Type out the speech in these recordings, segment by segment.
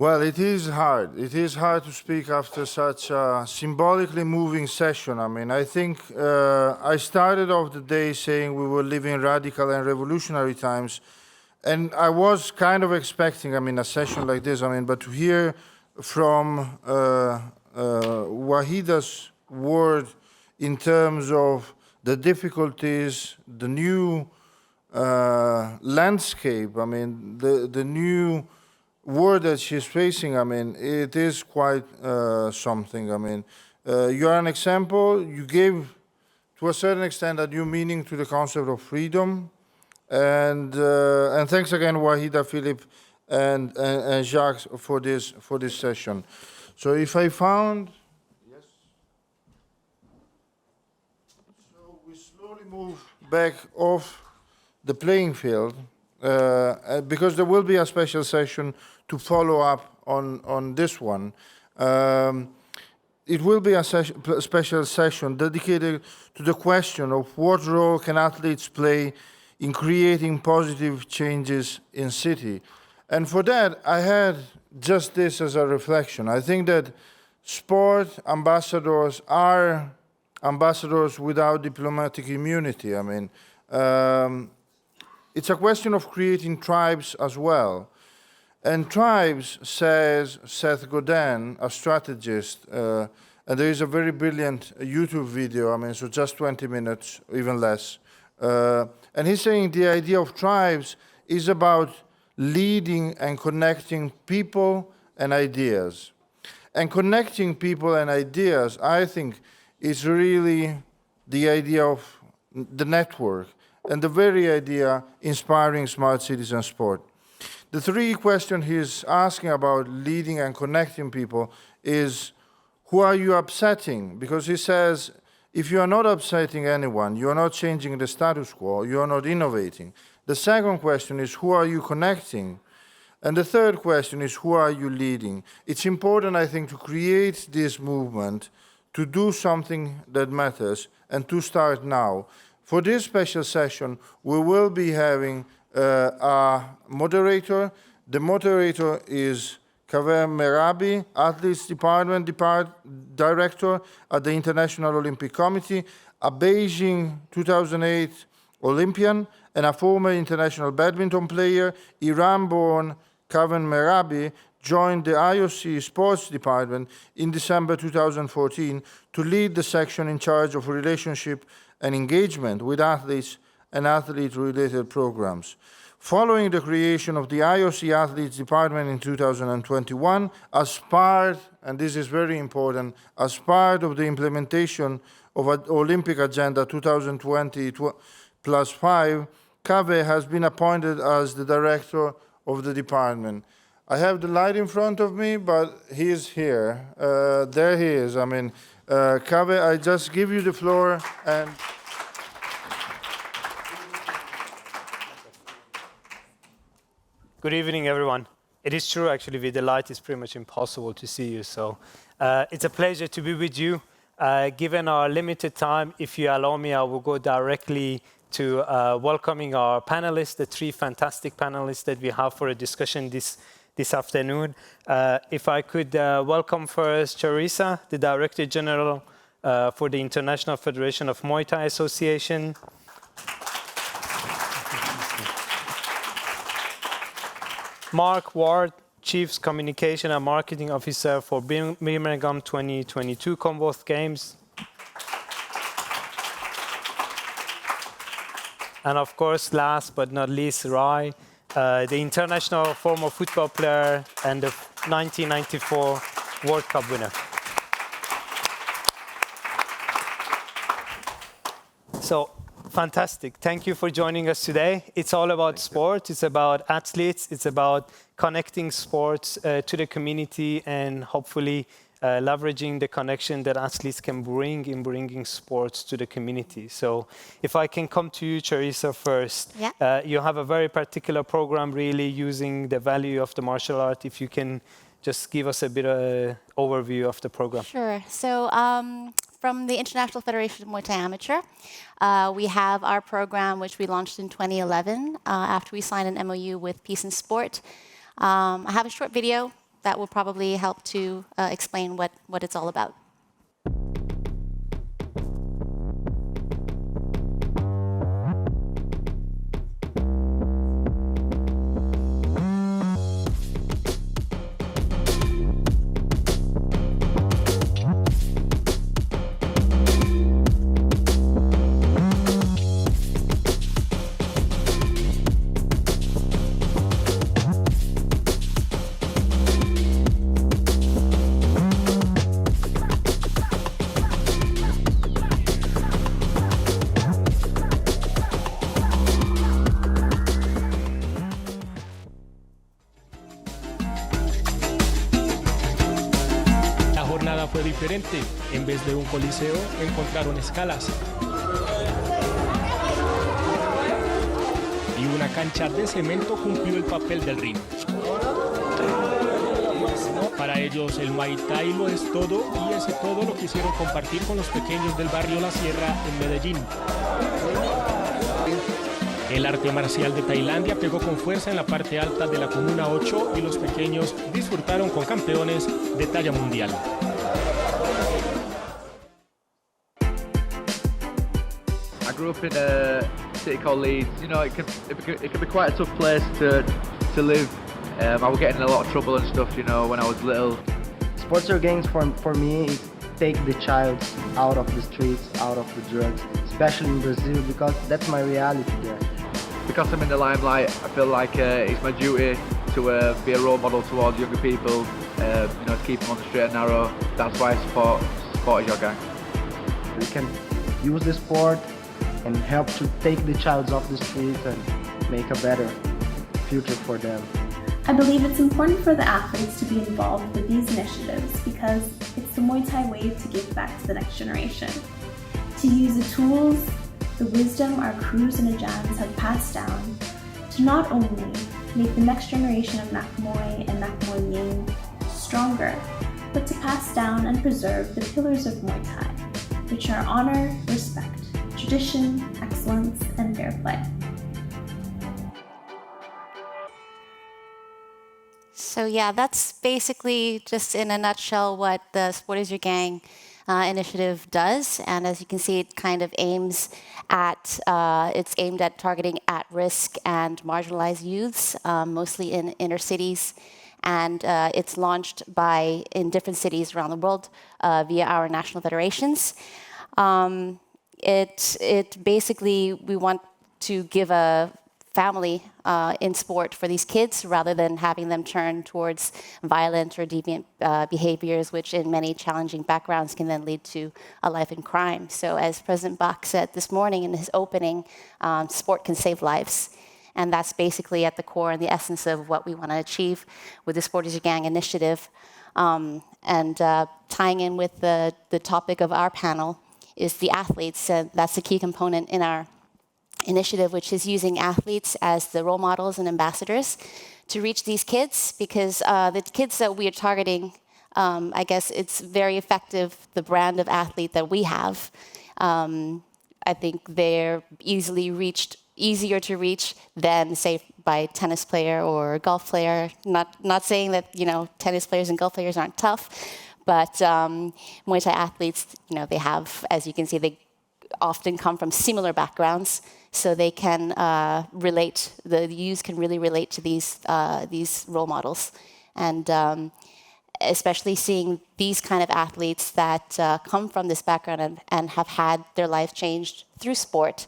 Well, it is hard. It is hard to speak after such a symbolically moving session. I mean, I think I started off the day saying we were living radical and revolutionary times, and I was kind of expecting, I mean, a session like this, I mean, but to hear from Wahida's word in terms of the difficulties, the new landscape, I mean, the new world that she's facing, I mean, it is quite something. I mean, you are an example. You gave, to a certain extent, a new meaning to the concept of freedom. And thanks again, Wahida, Philip, and Jacques for this session. So if I found, yes. So we slowly move back off the playing field because there will be a special session to follow up on this one. It will be a special session dedicated to the question of what role can athletes play in creating positive changes in city. And for that, I had just this as a reflection. I think that sport ambassadors are ambassadors without diplomatic immunity. I mean, it's a question of creating tribes as well. And tribes, says Seth Godin, a strategist, and there is a very brilliant YouTube video, I mean, so just 20 minutes, even less. And he's saying the idea of tribes is about leading and connecting people and ideas. And connecting people and ideas, I think, is really the idea of the network and the very idea inspiring smart cities and sport. The three questions he's asking about leading and connecting people is, who are you upsetting? Because he says, if you are not upsetting anyone, you are not changing the status quo, you are not innovating. The second question is, who are you connecting? And the third question is, who are you leading? It's important, I think, to create this movement, to do something that matters, and to start now. For this special session, we will be having a moderator. The moderator is Kaveh Merabi, Athletes Department Director at the International Olympic Committee, a Beijing 2008 Olympian, and a former international badminton player. Iran-born Kaveh Merabi joined the IOC Sports Department in December 2014 to lead the section in charge of relationship and engagement with athletes and athlete-related programs. Following the creation of the IOC Athletes Department in 2021, as part, and this is very important, as part of the implementation of an Olympic Agenda 2020 +5, Kaveh has been appointed as the director of the department. I have the light in front of me, but he is here. There he is. I mean, Kaveh, I just give you the floor and... Good evening, everyone. It is true, actually, with the light, it's pretty much impossible to see you. So it's a pleasure to be with you. Given our limited time, if you allow me, I will go directly to welcoming our panelists, the three fantastic panelists that we have for a discussion this afternoon. If I could welcome first Charissa, the Director General for the International Federation of Muay Thai Association. Mark Ward, Chief Communication and Marketing Officer for Birmingham 2022 Commonwealth Games. And of course, last but not least, Rai, the international former football player and the 1994 World Cup winner. So, fantastic. Thank you for joining us today. It's all about sport. It's about athletes. It's about connecting sports to the community and hopefully leveraging the connection that athletes can bring in bringing sports to the community. So if I can come to you, Charissa, first. Yeah. You have a very particular program really using the value of the martial art. If you can just give us a bit of an overview of the program. Sure. So from the International Federation of Muay Thai Amateur, we have our program, which we launched in 2011 after we signed an MOU with Peace and Sport. I have a short video that will probably help to explain what it's all about. La jornada fue diferente. En vez de un coliseo, encontraron escalas. Y una cancha de cemento cumplió el papel del ring. Para ellos el Muay Thai lo es todo y ese todo lo quisieron compartir con los pequeños del barrio La Sierra en Medellín. El arte marcial de Tailandia pegó con fuerza en la parte alta de la Comuna 8 y los pequeños disfrutaron con campeones de talla mundial. I grew up in a city called Leeds. You know, it can be quite a tough place to live. I was getting in a lot of trouble and stuff, you know, when I was little. Sports or games for me is take the child out of the streets, out of the drugs, especially in Brazil, because that's my reality there. Because I'm in the limelight, I feel like it's my duty to be a role model towards younger people, you know, to keep them on the straight and narrow. That's why I support your gang. We can use the sport and help to take the child off the streets and make a better future for them. I believe it's important for the athletes to be involved with these initiatives because it's the Muay Thai way to give back to the next generation. To use the tools, the wisdom our crews and Ajans have passed down to not only make the next generation of Nak Muay and Nak Muay Ying stronger, but to pass down and preserve the pillars of Muay Thai, which are honor, respect, tradition, excellence, and fair play. So yeah, that's basically just in a nutshell what the Sport is Your Gang initiative does. And as you can see, it kind of aims at, it's aimed at targeting at-risk and marginalized youths, mostly in inner cities. And it's launched in different cities around the world via our national federations. It basically, we want to give a family in sport for these kids rather than having them turn towards violent or deviant behaviors, which in many challenging backgrounds can then lead to a life in crime. So as President Bach said this morning in his opening, sport can save lives. And that's basically at the core and the essence of what we want to achieve with the Sport is Your Gang initiative. And tying in with the topic of our panel is the athletes. That's the key component in our initiative, which is using athletes as the role models and ambassadors to reach these kids, because the kids that we are targeting, I guess it's very effective, the brand of athlete that we have. I think they're easier to reach than, say, by tennis player or golf player. Not saying that, you know, tennis players and golf players aren't tough, but Muay Thai athletes, you know, they have, as you can see, they often come from similar backgrounds, so they can relate. The youth can really relate to these role models, and especially seeing these kind of athletes that come from this background and have had their life changed through sport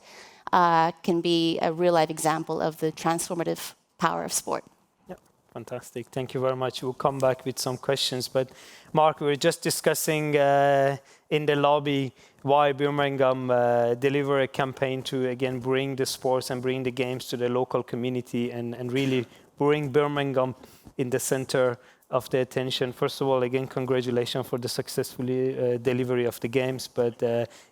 can be a real life example of the transformative power of sport. Yep, fantastic. Thank you very much. We'll come back with some questions. But Mark, we were just discussing in the lobby why Birmingham deliver a campaign to, again, bring the sports and bring the games to the local community and really bring Birmingham in the center of the attention. First of all, again, congratulations for the successful delivery of the games. But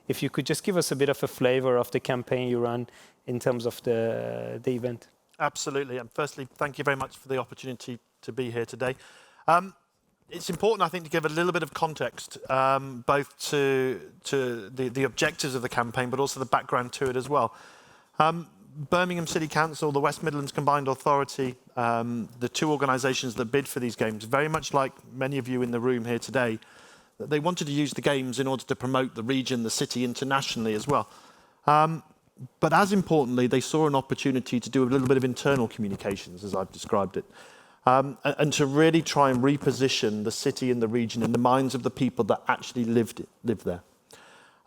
if you could just give us a bit of a flavor of the campaign you run in terms of the event. Absolutely. And firstly, thank you very much for the opportunity to be here today. It's important, I think, to give a little bit of context, both to the objectives of the campaign, but also the background to it as well. Birmingham City Council, the West Midlands Combined Authority, the two organisations that bid for these games, very much like many of you in the room here today, they wanted to use the games in order to promote the region, the city internationally as well. But as importantly, they saw an opportunity to do a little bit of internal communications, as I've described it, and to really try and reposition the city and the region in the minds of the people that actually live there.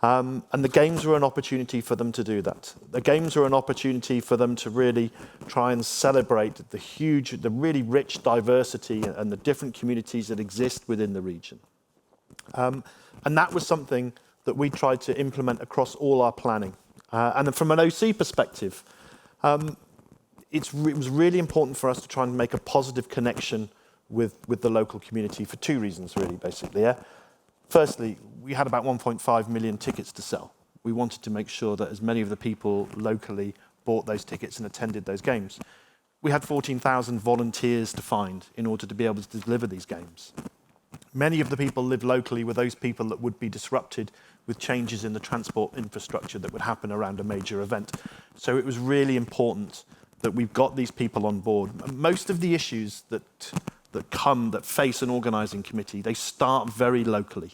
And the games were an opportunity for them to do that. The games were an opportunity for them to really try and celebrate the really rich diversity and the different communities that exist within the region. And that was something that we tried to implement across all our planning. And then from an OC perspective, it was really important for us to try and make a positive connection with the local community for two reasons, really, basically. Yeah? Firstly, we had about 1.5 million tickets to sell. We wanted to make sure that as many of the people locally bought those tickets and attended those games. We had 14,000 volunteers to find in order to be able to deliver these games. Many of the people live locally were those people that would be disrupted with changes in the transport infrastructure that would happen around a major event. So it was really important that we've got these people on board. Most of the issues that face an organising committee, they start very locally.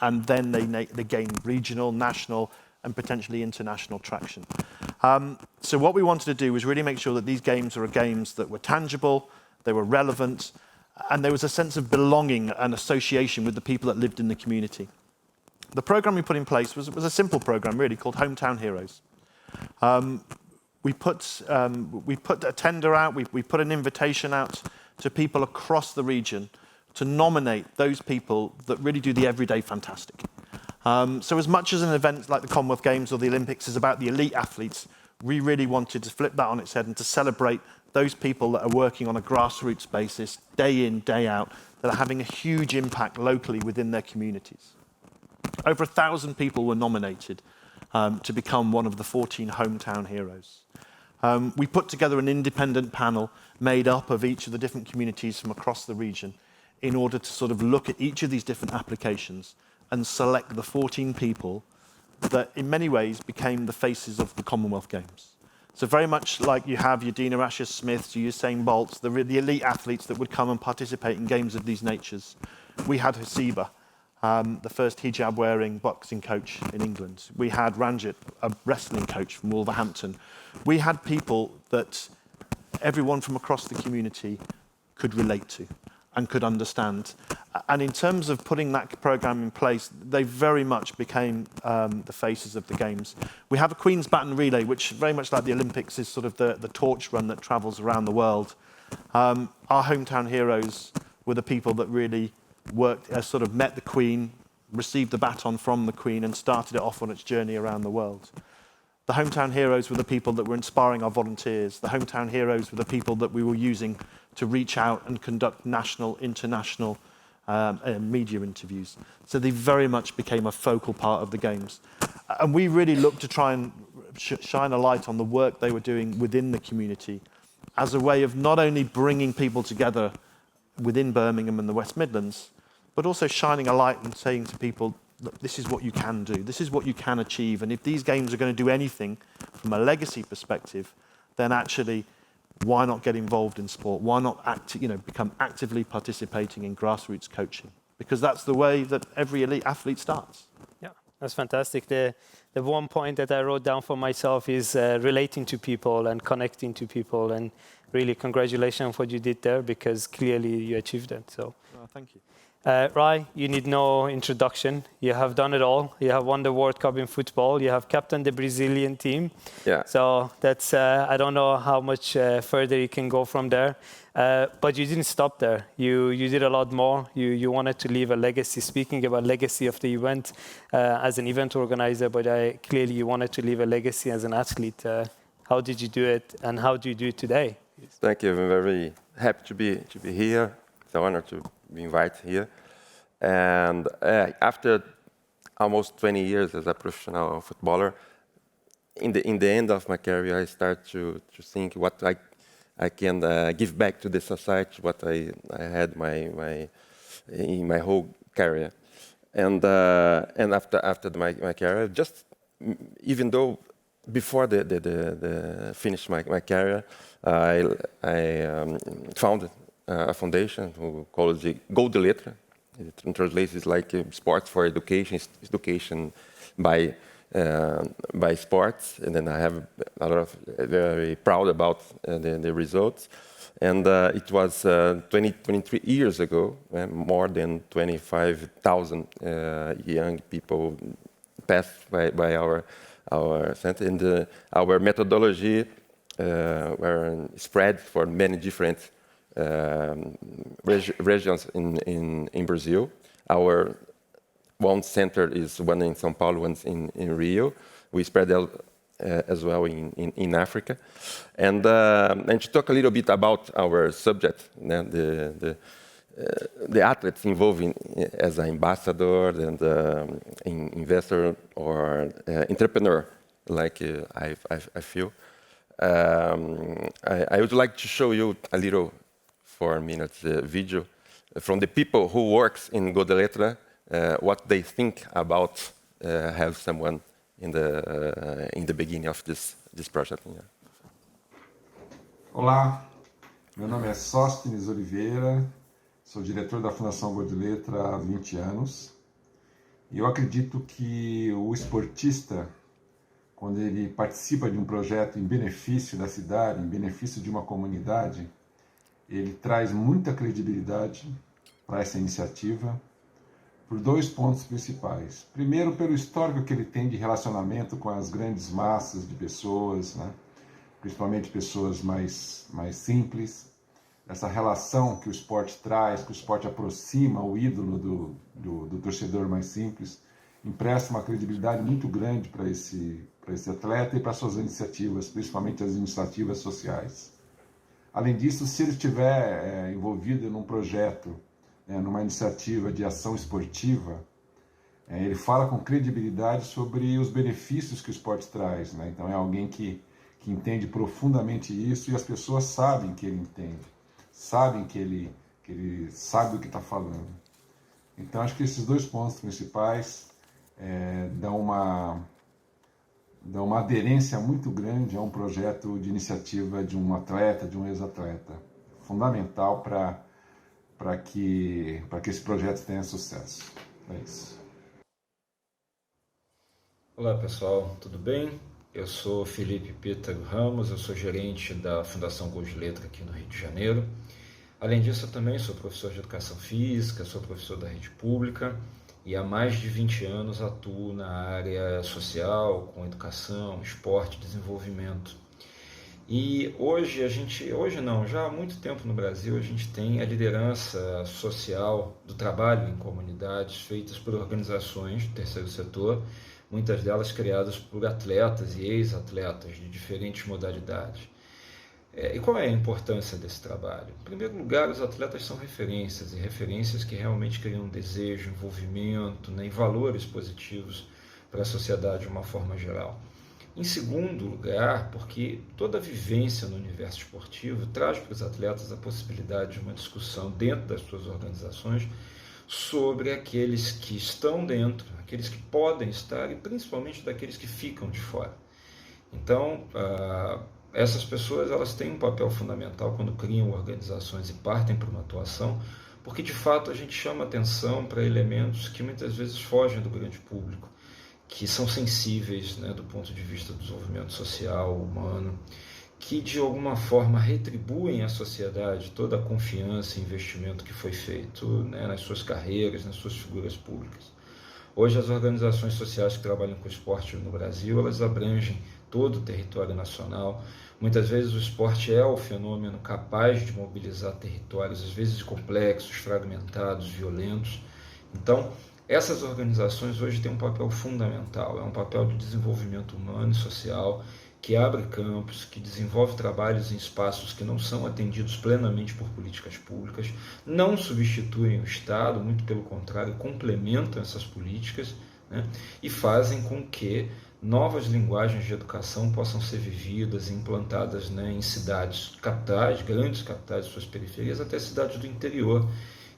And then they gain regional, national, and potentially international traction. So what we wanted to do was really make sure that these games were games that were tangible, they were relevant, and there was a sense of belonging and association with the people that lived in the community. The program we put in place was a simple program, really, called Hometown Heroes. We put a tender out, we put an invitation out to people across the region to nominate those people that really do the everyday fantastic. So as much as an event like the Commonwealth Games or the Olympics is about the elite athletes, we really wanted to flip that on its head and to celebrate those people that are working on a grassroots basis, day in, day out, that are having a huge impact locally within their communities. Over 1,000 people were nominated to become one of the 14 hometown heroes. We put together an independent panel made up of each of the different communities from across the region in order to sort of look at each of these different applications and select the 14 people that in many ways became the faces of the Commonwealth Games. So very much like you have your Dina Asher-Smiths, your Usain Bolts, the elite athletes that would come and participate in games of these natures. We had Hasiba, the first hijab-wearing boxing coach in England. We had Ranjit, a wrestling coach from Wolverhampton. We had people that everyone from across the community could relate to and could understand. And in terms of putting that program in place, they very much became the faces of the games. We have a Queen's Baton Relay, which very much like the Olympics is sort of the torch run that travels around the world. Our hometown heroes were the people that really worked, sort of met the Queen, received the baton from the Queen and started it off on its journey around the world. The hometown heroes were the people that were inspiring our volunteers. The hometown heroes were the people that we were using to reach out and conduct national, international media interviews. So they very much became a focal part of the games. And we really looked to try and shine a light on the work they were doing within the community as a way of not only bringing people together within Birmingham and the West Midlands, but also shining a light and saying to people, look, this is what you can do, this is what you can achieve, and if these games are going to do anything from a legacy perspective, then actually, why not get involved in sport? Why not become actively participating in grassroots coaching? Because that's the way that every elite athlete starts. Yeah, that's fantastic. The one point that I wrote down for myself is relating to people and connecting to people, and really congratulations on what you did there, because clearly you achieved it. So, thank you. Rai, you need no introduction. You have done it all. You have won the World Cup in football. You have captained the Brazilian team. Yeah. So that's, I don't know how much further you can go from there. But you didn't stop there. You did a lot more. You wanted to leave a legacy. Speaking about legacy of the event as an event organizer, but clearly you wanted to leave a legacy as an athlete. How did you do it, and how do you do it today? Thank you. I'm very happy to be here. It's an honor to be invited here. And after almost 20 years as a professional footballer, in the end of my career, I start to think what I can give back to the society, what I had in my whole career. And after my career, just even though before the finish my career, I founded a foundation who called it Gol de Letra. It translates like sports for education, education by sports. And then I have a lot of very proud about the results. And it was 23 years ago, more than 25,000 young people passed by our center. And our methodology were spread for many different regions in Brazil. Our one center is one in São Paulo, one in Rio. We spread out as well in Africa. And to talk a little bit about our subject, the athletes involved as an ambassador and investor or entrepreneur, like I feel. I would like to show you a little 4 minutes video from the people who works in Gol de Letra, what they think about have someone in the beginning of this project. Yeah. Olá, meu nome é Sóstenes Oliveira, sou diretor da Fundação Gol de Letra há 20 anos. E eu acredito que o esportista, quando ele participa de um projeto em benefício da cidade, em benefício de uma comunidade, ele traz muita credibilidade para essa iniciativa por 2 pontos principais. Primeiro, pelo histórico que ele tem de relacionamento com as grandes massas de pessoas, né? Principalmente pessoas mais simples. Essa relação que o esporte traz, que o esporte aproxima o ídolo do torcedor mais simples, empresta uma credibilidade muito grande para esse atleta e para suas iniciativas, principalmente as iniciativas sociais. Além disso, se ele estiver envolvido num projeto, numa iniciativa de ação esportiva, ele fala com credibilidade sobre os benefícios que o esporte traz, né? Então é alguém que entende profundamente isso e as pessoas sabem que ele entende, sabem que ele sabe o que está falando. Então acho que esses 2 pontos principais dão uma aderência muito grande a um projeto de iniciativa de um atleta, de um ex-atleta. Fundamental para que esse projeto tenha sucesso. É isso. Olá pessoal, tudo bem? Eu sou Felipe Pítaro Ramos, eu sou gerente da Fundação Gol de Letra aqui no Rio de Janeiro. Além disso, eu também sou professor de Educação Física, sou professor da rede pública e há mais de 20 anos atuo na área social, com educação, esporte, desenvolvimento. E já há muito tempo no Brasil, a gente tem a liderança social do trabalho em comunidades feitas por organizações do terceiro setor, muitas delas criadas por atletas e ex-atletas de diferentes modalidades. E qual é a importância desse trabalho? Em primeiro lugar, os atletas são referências, e referências que realmente criam desejo, envolvimento, né, e valores positivos para a sociedade de uma forma geral. Em segundo lugar, porque toda vivência no universo esportivo traz para os atletas a possibilidade de uma discussão dentro das suas organizações sobre aqueles que estão dentro, aqueles que podem estar e principalmente daqueles que ficam de fora. Então, essas pessoas elas têm um papel fundamental quando criam organizações e partem para uma atuação, porque de fato a gente chama atenção para elementos que muitas vezes fogem do grande público, que são sensíveis, né, do ponto de vista do desenvolvimento social, humano, que de alguma forma retribuem à sociedade toda a confiança e investimento que foi feito, né, nas suas carreiras, nas suas figuras públicas. Hoje as organizações sociais que trabalham com esporte no Brasil, elas abrangem todo o território nacional. Muitas vezes o esporte é o fenômeno capaz de mobilizar territórios, às vezes complexos, fragmentados, violentos. Então, essas organizações hoje têm um papel fundamental, é um papel de desenvolvimento humano e social, que abre campos, que desenvolve trabalhos em espaços que não são atendidos plenamente por políticas públicas, não substituem o Estado, muito pelo contrário, complementam essas políticas, né, e fazem com que novas linguagens de educação possam ser vividas e implantadas, né, em cidades capitais, grandes capitais de suas periferias, até cidades do interior,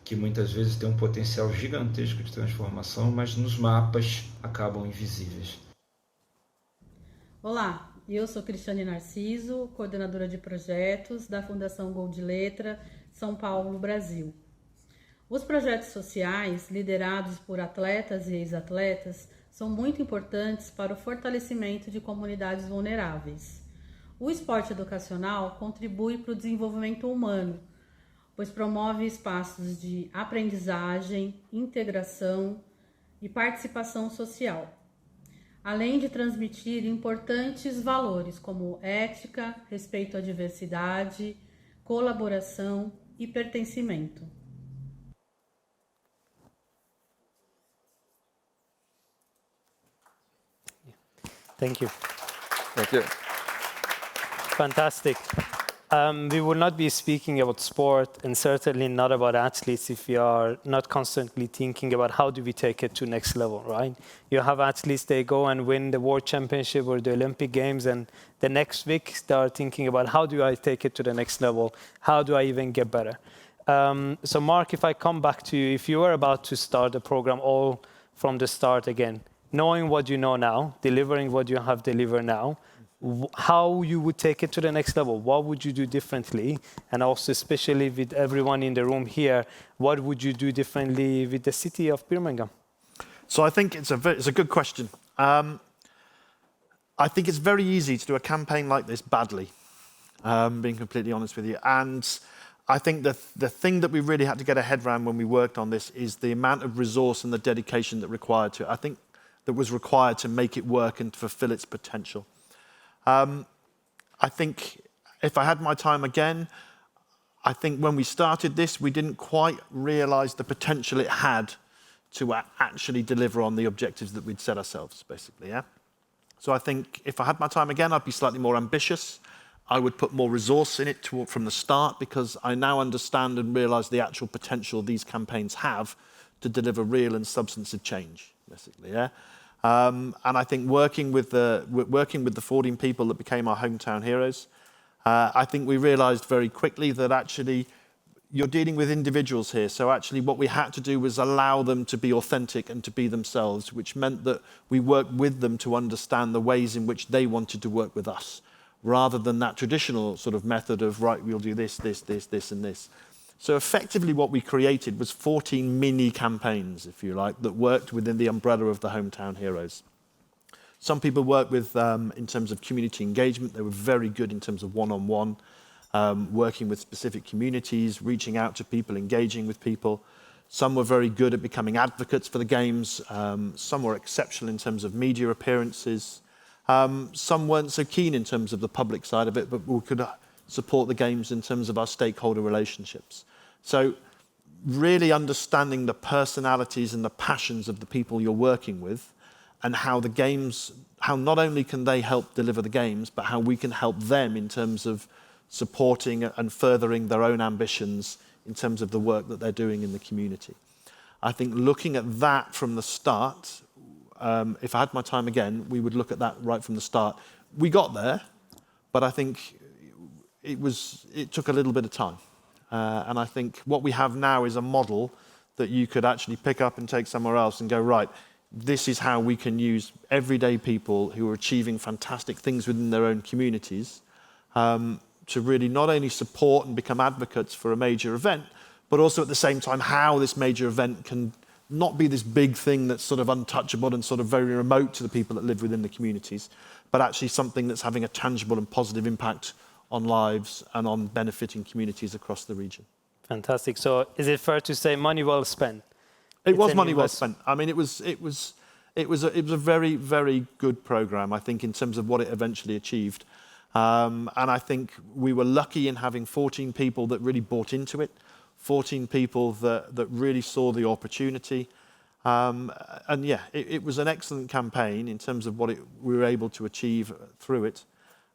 que muitas vezes têm um potencial gigantesco de transformação, mas nos mapas acabam invisíveis. Olá, eu sou Cristiane Narciso, coordenadora de projetos da Fundação Gol de Letra, São Paulo, Brasil. Os projetos sociais, liderados por atletas e ex-atletas, são muito importantes para o fortalecimento de comunidades vulneráveis. O esporte educacional contribui para o desenvolvimento humano, pois promove espaços de aprendizagem, integração e participação social, além de transmitir importantes valores como ética, respeito à diversidade, colaboração e pertencimento. Thank you. Thank you. Fantastic. We will not be speaking about sport and certainly not about athletes if we are not constantly thinking about how do we take it to next level, right? You have athletes, they go and win the World Championship or the Olympic Games, and the next week they are thinking about how do I take it to the next level? How do I even get better? So Mark, if I come back to you, if you were about to start the program all from the start again, knowing what you know now, delivering what you have delivered now, how you would take it to the next level? What would you do differently? And also, especially with everyone in the room here, what would you do differently with the city of Birmingham? So I think it's a good question. I think it's very easy to do a campaign like this badly, being completely honest with you. And I think the thing that we really had to get our head around when we worked on this is the amount of resource and the dedication that required to it. I think that was required to make it work and fulfill its potential. I think if I had my time again, I think when we started this, we didn't quite realize the potential it had to actually deliver on the objectives that we'd set ourselves, basically, yeah? So I think if I had my time again, I'd be slightly more ambitious. I would put more resource in it from the start because I now understand and realize the actual potential these campaigns have to deliver real and substantive change, basically, yeah? And I think working with the 14 people that became our hometown heroes, I think we realized very quickly that actually you're dealing with individuals here. So actually what we had to do was allow them to be authentic and to be themselves, which meant that we worked with them to understand the ways in which they wanted to work with us, rather than that traditional sort of method of, right, we'll do this, this, this, this, and this. So effectively what we created was 14 mini campaigns, if you like, that worked within the umbrella of the Hometown Heroes. Some people worked with, in terms of community engagement, they were very good in terms of one-on-one, working with specific communities, reaching out to people, engaging with people. Some were very good at becoming advocates for the games. Some were exceptional in terms of media appearances. Some weren't so keen in terms of the public side of it, but we could support the games in terms of our stakeholder relationships. So really understanding the personalities and the passions of the people you're working with and how the games, how not only can they help deliver the games, but how we can help them in terms of supporting and furthering their own ambitions in terms of the work that they're doing in the community. I think looking at that from the start, if I had my time again, we would look at that right from the start. We got there, but I think it took a little bit of time. And I think what we have now is a model that you could actually pick up and take somewhere else and go, right, this is how we can use everyday people who are achieving fantastic things within their own communities to really not only support and become advocates for a major event, but also at the same time how this major event can not be this big thing that's sort of untouchable and sort of very remote to the people that live within the communities, but actually something that's having a tangible and positive impact on lives and on benefiting communities across the region. Fantastic. So is it fair to say money well spent? It was money well spent. I mean, it was a very, very good program, I think, in terms of what it eventually achieved. And I think we were lucky in having 14 people that really bought into it, 14 people that really saw the opportunity. And yeah, it was an excellent campaign in terms of what we were able to achieve through it.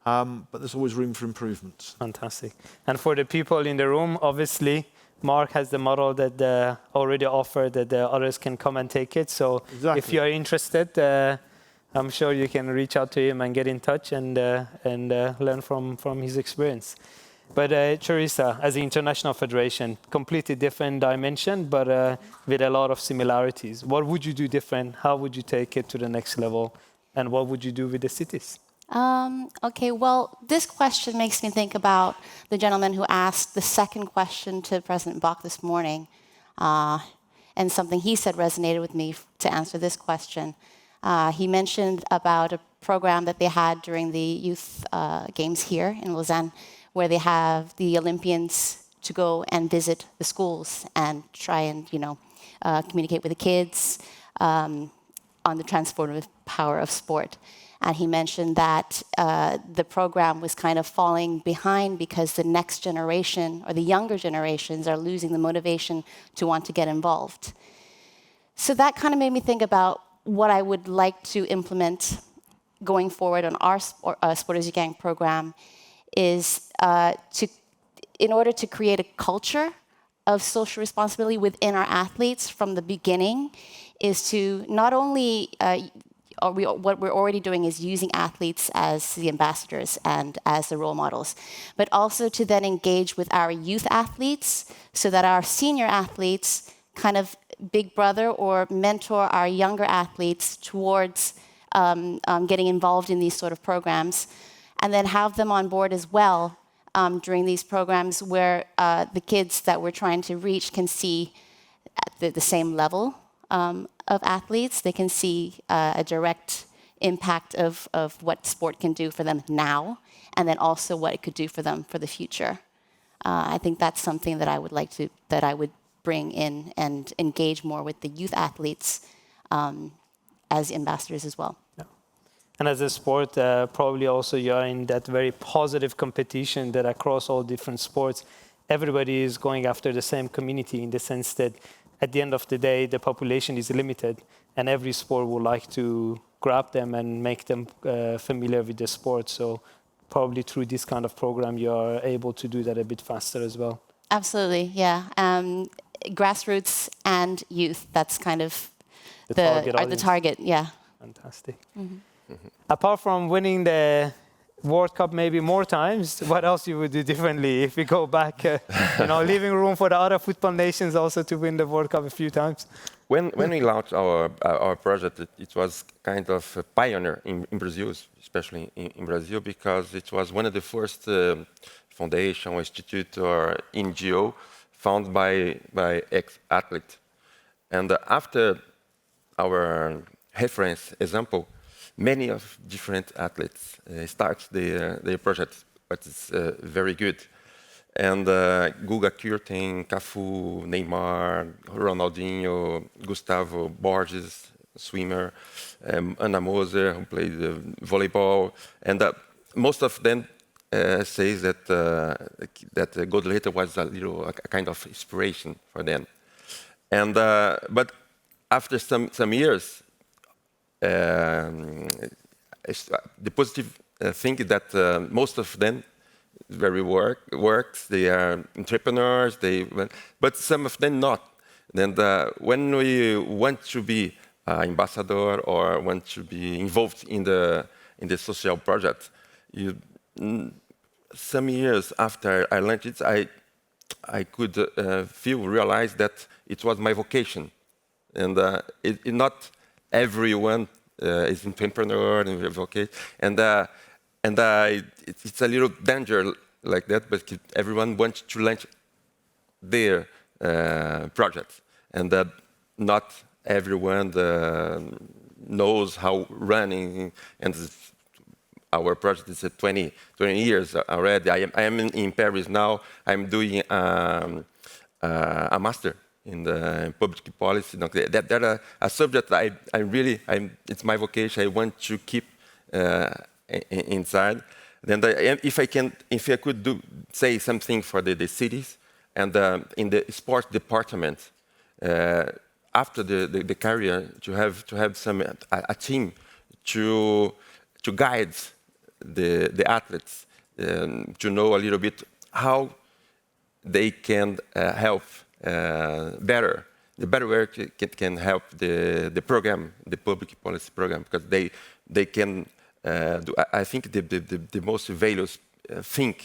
But there's always room for improvement. Fantastic. And for the people in the room, obviously, Mark has the model that already offered that the others can come and take it. So exactly. If you are interested, I'm sure you can reach out to him and get in touch and learn from his experience. But Charissa, as an international federation, completely different dimension, but with a lot of similarities. What would you do different? How would you take it to the next level? And what would you do with the cities? Okay, well, this question makes me think about the gentleman who asked the second question to President Bach this morning. And something he said resonated with me to answer this question. He mentioned about a program that they had during the youth games here in Lausanne, where they have the Olympians to go and visit the schools and try and, communicate with the kids on the transformative power of sport. And he mentioned that the program was kind of falling behind because the next generation or the younger generations are losing the motivation to want to get involved. So that kind of made me think about what I would like to implement going forward on our Sporters Gang program is in order to create a culture of social responsibility within our athletes from the beginning, is to not only what we're already doing is using athletes as the ambassadors and as the role models, but also to then engage with our youth athletes so that our senior athletes kind of big brother or mentor our younger athletes towards getting involved in these sort of programs, and then have them on board as well during these programs where the kids that we're trying to reach can see at the same level of athletes. They can see a direct impact of what sport can do for them now, and then also what it could do for them for the future. I think that's something that I would bring in and engage more with the youth athletes as ambassadors as well. Yeah. And as a sport, probably also you're in that very positive competition that across all different sports, everybody is going after the same community in the sense that at the end of the day, the population is limited, and every sport would like to grab them and make them familiar with the sport. So probably through this kind of program, you're able to do that a bit faster as well. Absolutely, yeah. Grassroots and youth, that's kind of the target, yeah. Fantastic. Mm-hmm. Mm-hmm. Apart from winning the World Cup maybe more times, what else you would do differently if we go back, leaving room for the other football nations also to win the World Cup a few times? When we launched our project, it was kind of a pioneer in Brazil, especially in Brazil, because it was one of the first foundation or institute or NGO founded by ex-athletes. And after our reference example, many of different athletes start their project, but it's very good. And Guga Kirten, Cafu, Neymar, Ronaldinho, Gustavo Borges, swimmer, Anna Moser, who played volleyball, and most of them say that Gold Letra was a kind of inspiration for them. And but after some years, the positive thing is that most of them works. They are entrepreneurs. But some of them not. And when we want to be ambassador or want to be involved in the social project, some years after I learned it, I could realize that it was my vocation, and not everyone is entrepreneur and vocation, and it's a little danger like that. But everyone wants to launch their project, and not everyone knows how running and. Our project is 20 years already. I am in Paris now. I'm doing a master in the public policy. That's a subject it's my vocation. I want to keep inside. Then if I could say something for the cities and in the sports department, after the career, to have a team to guide the athletes, to know a little bit how they can help better. The better way can help the program, the public policy program, because they can do. I think the most valuable thing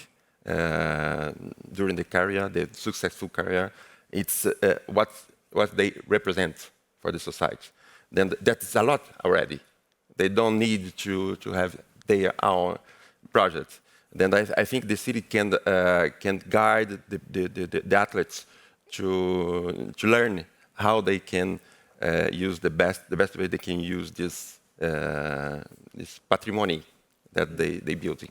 during the career, the successful career, it's what they represent for the society. Then that's a lot already. They don't need to have their own projects. Then I think the city can guide the athletes to learn how they can use the best way they can use this patrimony that they built.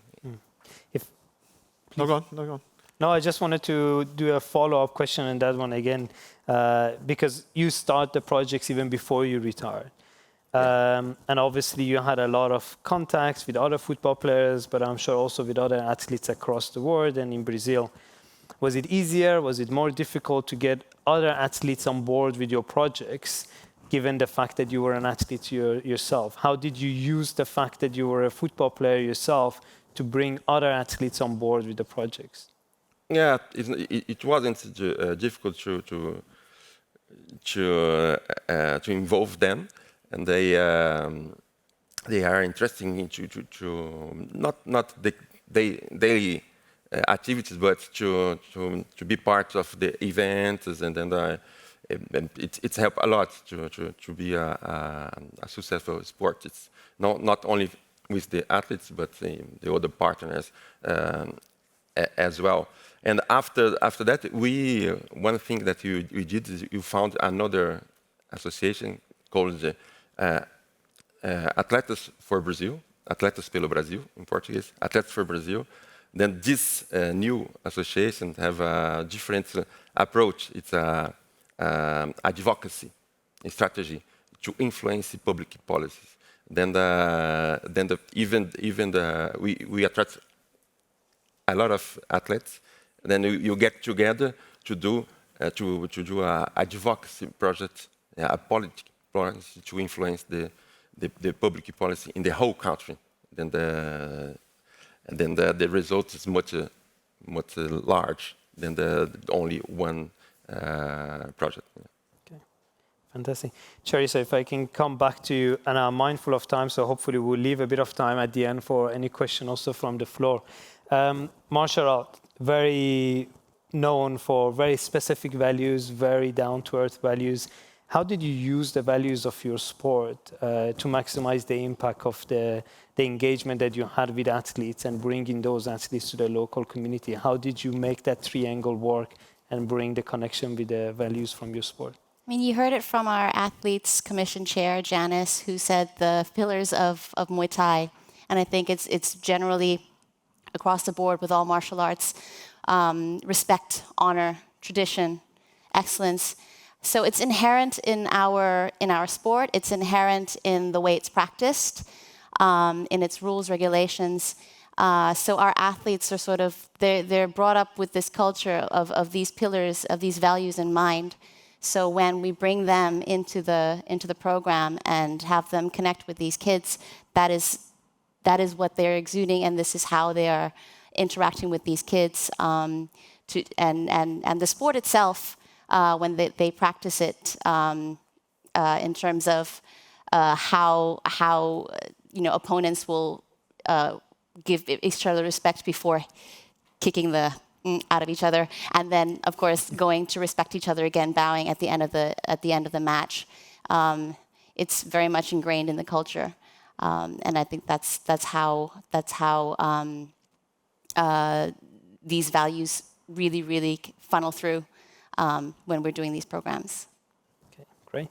No, go on. No, I just wanted to do a follow-up question on that one again, because you start the projects even before you retired. And obviously you had a lot of contacts with other football players, but I'm sure also with other athletes across the world and in Brazil. Was it easier? Was it more difficult to get other athletes on board with your projects, given the fact that you were an athlete yourself? How did you use the fact that you were a football player yourself to bring other athletes on board with the projects? Yeah, it wasn't difficult to involve them, and they are interested in not the daily activities, but to be part of the events, and then it's helped a lot to be a successful sport. It's not only with the athletes, but the other partners as well. And after that, one thing that we did is you found another association called Atletas for Brazil, Atletas pelo Brasil in Portuguese, Atletas for Brazil. Then this new association have a different approach. It's a advocacy strategy to influence public policies. Then we attract a lot of athletes. Then you get together to do a advocacy project, a political policy to influence the public policy in the whole country. Then the result is much large than the only one project. Okay, fantastic. Charissa, if I can come back to you, and I'm mindful of time, so hopefully we'll leave a bit of time at the end for any question also from the floor. Martial art, very known for very specific values, very down-to-earth values. How did you use the values of your sport to maximize the impact of the engagement that you had with athletes and bringing those athletes to the local community? How did you make that triangle work and bring the connection with the values from your sport? I mean, you heard it from our Athletes Commission Chair, Janice, who said the pillars of Muay Thai. And I think it's generally across the board with all martial arts, respect, honor, tradition, excellence. So it's inherent in our sport. It's inherent in the way it's practiced, in its rules, regulations. So our athletes are sort of they're brought up with this culture of these pillars, of these values in mind. So when we bring them into the program and have them connect with these kids, that is what they're exuding, and this is how they are interacting with these kids. And the sport itself, when they practice it in terms of how opponents will give each other respect before kicking the out of each other, and then of course going to respect each other again, bowing at the end of the match. It's very much ingrained in the culture, and I think that's how these values really funnel through when we're doing these programs. Okay, great.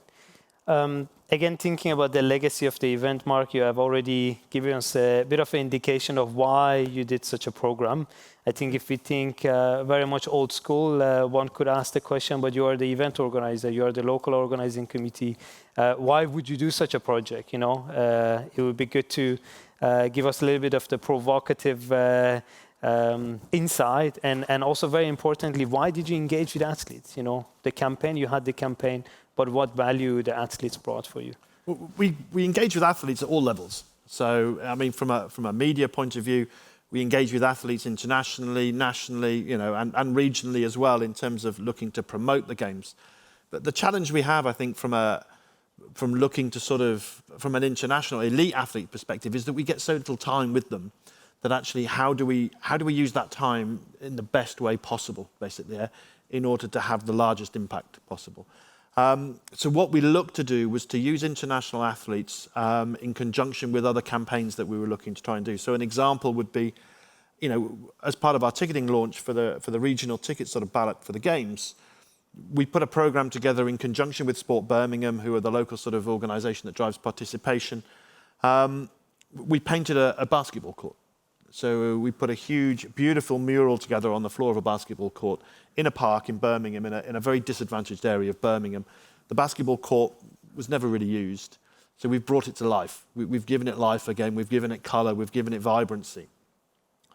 Again, thinking about the legacy of the event, Mark, you have already given us a bit of an indication of why you did such a program. I think if we think very much old school, one could ask the question, but you are the event organizer, you are the local organizing committee. Why would you do such a project? You know, it would be good to give us a little bit of the provocative insight, and also very importantly, why did you engage with athletes? You know, the campaign, you had the campaign, but what value the athletes brought for you? We engage with athletes at all levels. So, I mean, from a media point of view, we engage with athletes internationally, nationally, you know, and regionally as well in terms of looking to promote the games. But the challenge we have, I think, from looking to sort of from an international elite athlete perspective, is that we get so little time with them that actually how do we use that time in the best way possible, basically, in order to have the largest impact possible. So what we looked to do was to use international athletes in conjunction with other campaigns that we were looking to try and do. So an example would be, you know, as part of our ticketing launch for the regional ticket sort of ballot for the games, we put a program together in conjunction with Sport Birmingham, who are the local sort of organisation that drives participation. We painted a basketball court. So we put a huge, beautiful mural together on the floor of a basketball court in a park in Birmingham, in a very disadvantaged area of Birmingham. The basketball court was never really used, so we've brought it to life. We've given it life again, we've given it colour, we've given it vibrancy.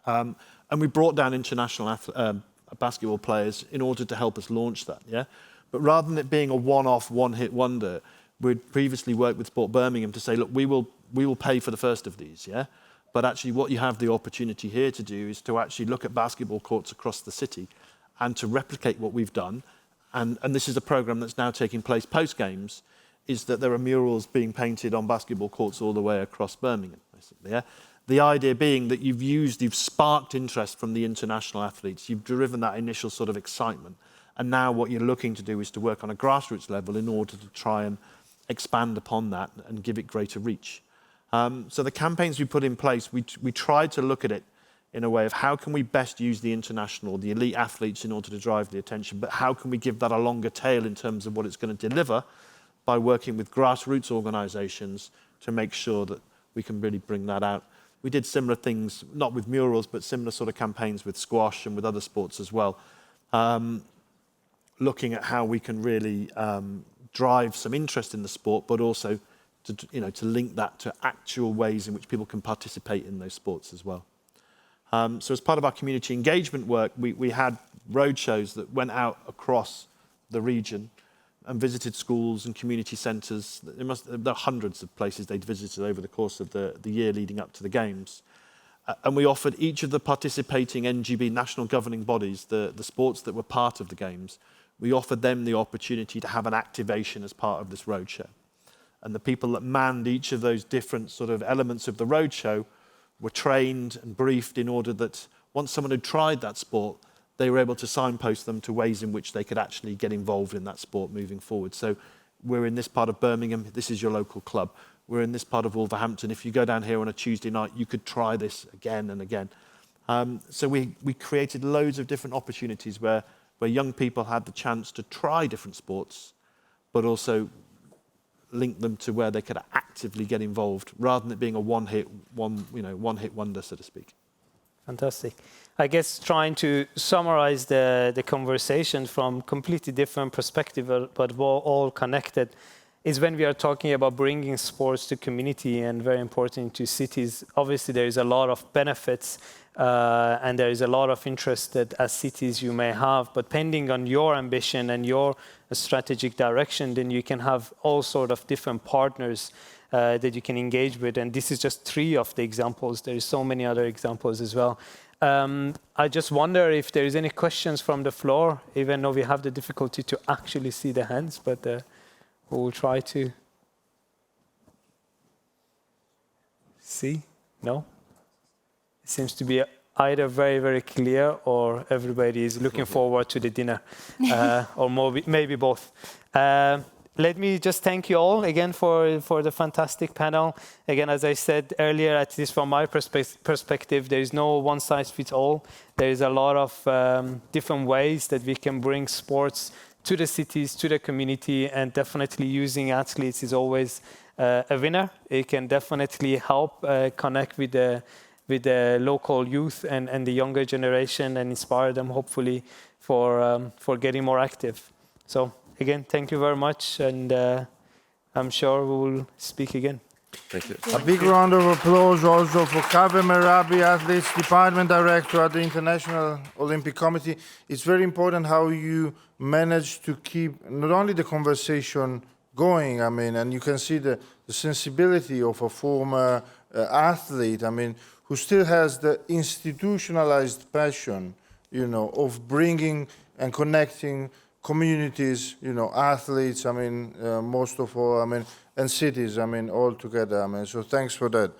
And we brought down international basketball players in order to help us launch that, yeah? But rather than it being a one-off, one-hit wonder, we'd previously worked with Sport Birmingham to say, look, we will pay for the first of these, yeah? But actually what you have the opportunity here to do is to actually look at basketball courts across the city and to replicate what we've done. And this is a programme that's now taking place post-games, is that there are murals being painted on basketball courts all the way across Birmingham, basically, yeah? The idea being that you've sparked interest from the international athletes, you've driven that initial sort of excitement, and now what you're looking to do is to work on a grassroots level in order to try and expand upon that and give it greater reach. So the campaigns we put in place, we tried to look at it in a way of how can we best use the international, the elite athletes in order to drive the attention, but how can we give that a longer tail in terms of what it's going to deliver by working with grassroots organisations to make sure that we can really bring that out. We did similar things, not with murals, but similar sort of campaigns with squash and with other sports as well, looking at how we can really drive some interest in the sport, but also to link that to actual ways in which people can participate in those sports as well. So as part of our community engagement work, we had road shows that went out across the region and visited schools and community centres. There are hundreds of places they'd visited over the course of the year leading up to the Games. And we offered each of the participating NGB national governing bodies, the sports that were part of the Games, we offered them the opportunity to have an activation as part of this roadshow. And the people that manned each of those different sort of elements of the roadshow were trained and briefed in order that once someone had tried that sport, they were able to signpost them to ways in which they could actually get involved in that sport moving forward. So we're in this part of Birmingham, this is your local club. We're in this part of Wolverhampton. If you go down here on a Tuesday night, you could try this again and again. So we created loads of different opportunities where young people had the chance to try different sports, but also link them to where they could actively get involved, rather than it being a one-hit wonder, so to speak. Fantastic. I guess trying to summarize the conversation from completely different perspective, but we're all connected, is when we are talking about bringing sports to community and very important to cities. Obviously, there is a lot of benefits and there is a lot of interest that as cities you may have, but depending on your ambition and your strategic direction, then you can have all sort of different partners that you can engage with. And this is just 3 of the examples. There is so many other examples as well. I just wonder if there is any questions from the floor, even though we have the difficulty to actually see the hands, but we will try to see. No? It seems to be either very, very clear or everybody is looking forward to the dinner, or maybe both. Let me just thank you all again for the fantastic panel. Again, as I said earlier, at least from my perspective, there is no one-size-fits-all. There is a lot of different ways that we can bring sports to the cities, to the community, and definitely using athletes is always a winner. It can definitely help connect with the local youth and the younger generation and inspire them, hopefully, for getting more active. So again, thank you very much, and I'm sure we will speak again. Thank you. A big round of applause also for Kaveh Merabi, Athletes Department Director at the International Olympic Committee. It's very important how you manage to keep not only the conversation going, and you can see the sensibility of a former athlete, who still has the institutionalized passion, of bringing and connecting communities, athletes, most of all, and cities, all together. So thanks for that.